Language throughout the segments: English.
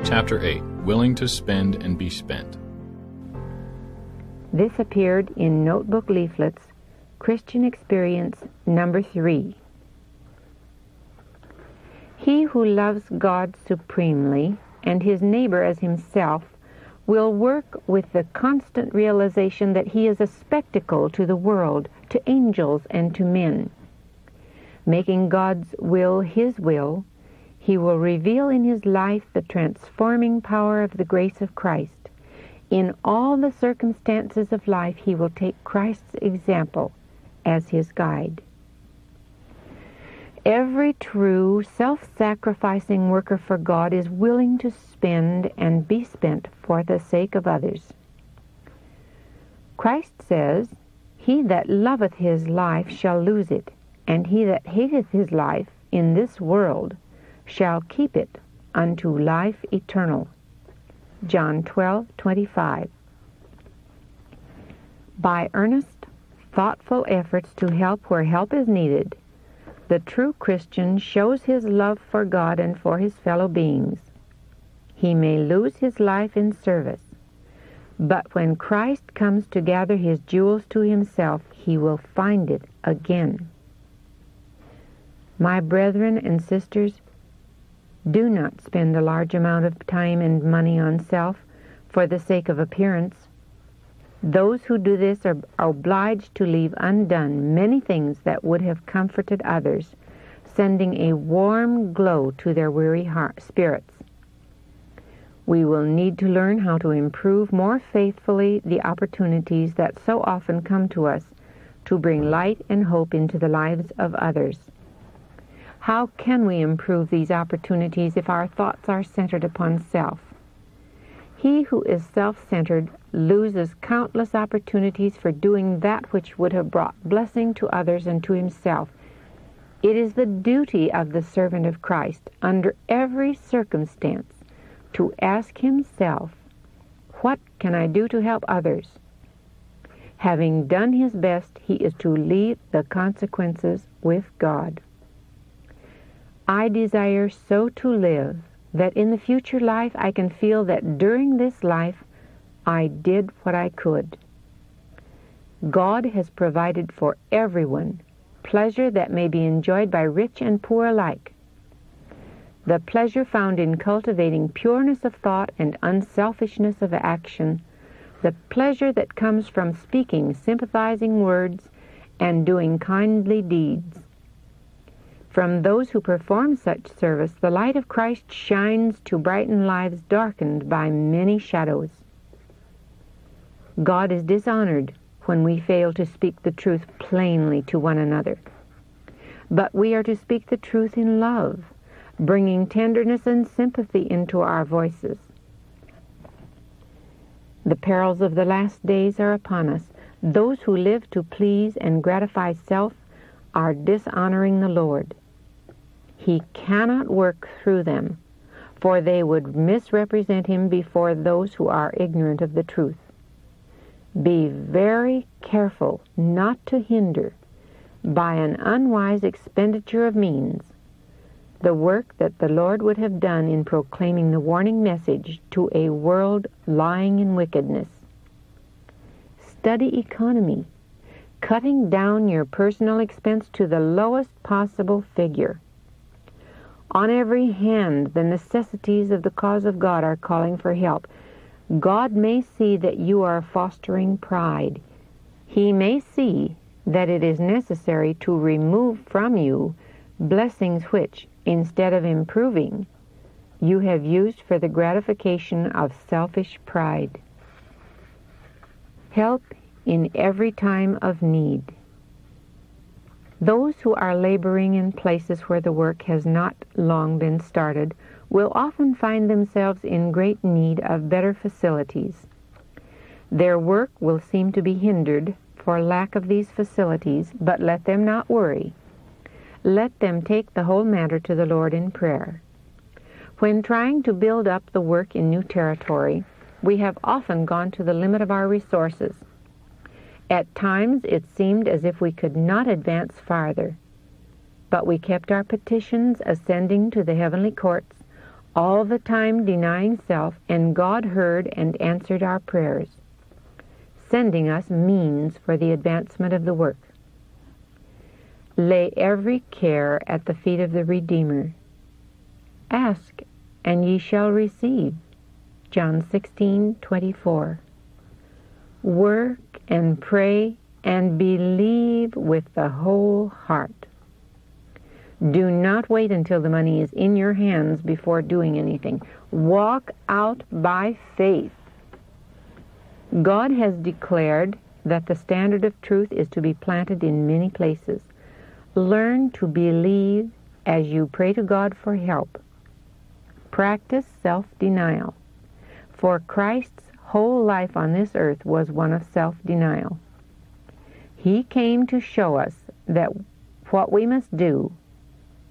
Chapter 8, Willing to Spend and Be Spent. This appeared in Notebook Leaflets, Christian Experience number 3. He who loves God supremely and his neighbor as himself will work with the constant realization that he is a spectacle to the world, to angels, and to men. Making God's will his will, he will reveal in his life the transforming power of the grace of Christ. In all the circumstances of life, he will take Christ's example as his guide. Every true, self-sacrificing worker for God is willing to spend and be spent for the sake of others. Christ says, "He that loveth his life shall lose it, and he that hateth his life in this world shall keep it unto life eternal." John 12:25. By earnest, thoughtful efforts to help where help is needed, the true Christian shows his love for God and for his fellow beings. He may lose his life in service, but when Christ comes to gather his jewels to himself, he will find it again. My brethren and sisters, do not spend a large amount of time and money on self for the sake of appearance. Those who do this are obliged to leave undone many things that would have comforted others, sending a warm glow to their weary spirits. We will need to learn how to improve more faithfully the opportunities that so often come to us to bring light and hope into the lives of others. How can we improve these opportunities if our thoughts are centered upon self? He who is self-centered loses countless opportunities for doing that which would have brought blessing to others and to himself. It is the duty of the servant of Christ, under every circumstance, to ask himself, "What can I do to help others?" Having done his best, he is to leave the consequences with God. I desire so to live that in the future life I can feel that during this life I did what I could. God has provided for everyone pleasure that may be enjoyed by rich and poor alike. The pleasure found in cultivating pureness of thought and unselfishness of action, the pleasure that comes from speaking sympathizing words and doing kindly deeds. From those who perform such service, the light of Christ shines to brighten lives darkened by many shadows. God is dishonored when we fail to speak the truth plainly to one another. But we are to speak the truth in love, bringing tenderness and sympathy into our voices. The perils of the last days are upon us. Those who live to please and gratify self are dishonoring the Lord. He cannot work through them, for they would misrepresent him before those who are ignorant of the truth. Be very careful not to hinder, by an unwise expenditure of means, the work that the Lord would have done in proclaiming the warning message to a world lying in wickedness. Study economy, cutting down your personal expense to the lowest possible figure. On every hand, the necessities of the cause of God are calling for help. God may see that you are fostering pride. He may see that it is necessary to remove from you blessings which, instead of improving, you have used for the gratification of selfish pride. Help in every time of need. Those who are laboring in places where the work has not long been started will often find themselves in great need of better facilities. Their work will seem to be hindered for lack of these facilities, but let them not worry. Let them take the whole matter to the Lord in prayer. When trying to build up the work in new territory, we have often gone to the limit of our resources. At times it seemed as if we could not advance farther, but we kept our petitions ascending to the heavenly courts, all the time denying self, and God heard and answered our prayers, sending us means for the advancement of the work. Lay every care at the feet of the Redeemer. Ask, and ye shall receive. John 16:24. Work and pray and believe with the whole heart. Do not wait until the money is in your hands before doing anything. Walk out by faith. God has declared that the standard of truth is to be planted in many places. Learn to believe as you pray to God for help. Practice self-denial, for Christ's whole life on this earth was one of self-denial. He came to show us that what we must do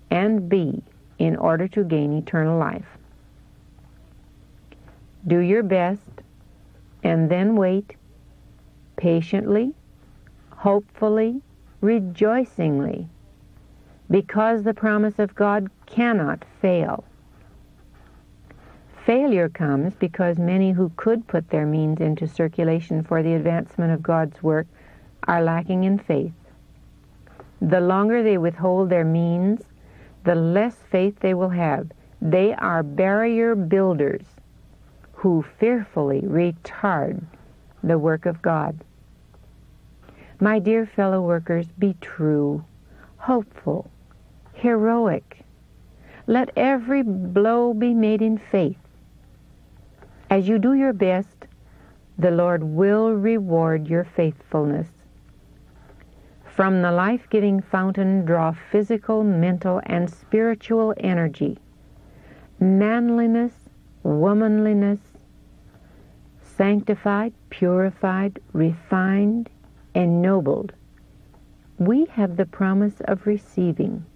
and be in order to gain eternal life. Do your best and then wait patiently, hopefully, rejoicingly, because the promise of God cannot fail. Failure comes because many who could put their means into circulation for the advancement of God's work are lacking in faith. The longer they withhold their means, the less faith they will have. They are barrier builders who fearfully retard the work of God. My dear fellow workers, be true, hopeful, heroic. Let every blow be made in faith. As you do your best, the Lord will reward your faithfulness. From the life-giving fountain draw physical, mental, and spiritual energy, manliness, womanliness, sanctified, purified, refined, ennobled. We have the promise of receiving.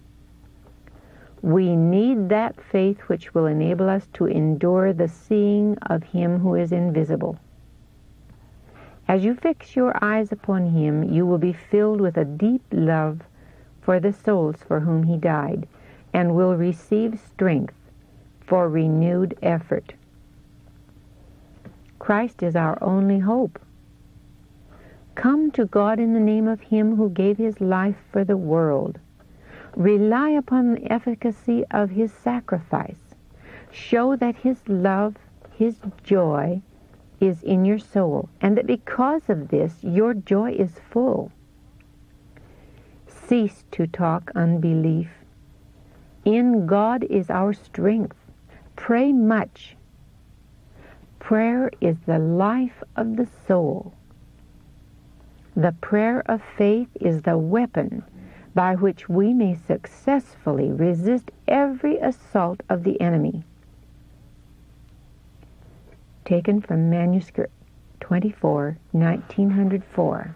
We need that faith which will enable us to endure the seeing of Him who is invisible. As you fix your eyes upon Him, you will be filled with a deep love for the souls for whom He died, and will receive strength for renewed effort. Christ is our only hope. Come to God in the name of Him who gave His life for the world. Rely upon the efficacy of His sacrifice. Show that His love, His joy, is in your soul, and that because of this, your joy is full. Cease to talk unbelief. In God is our strength. Pray much. Prayer is the life of the soul. The prayer of faith is the weapon by which we may successfully resist every assault of the enemy. Taken from Manuscript 24, 1904.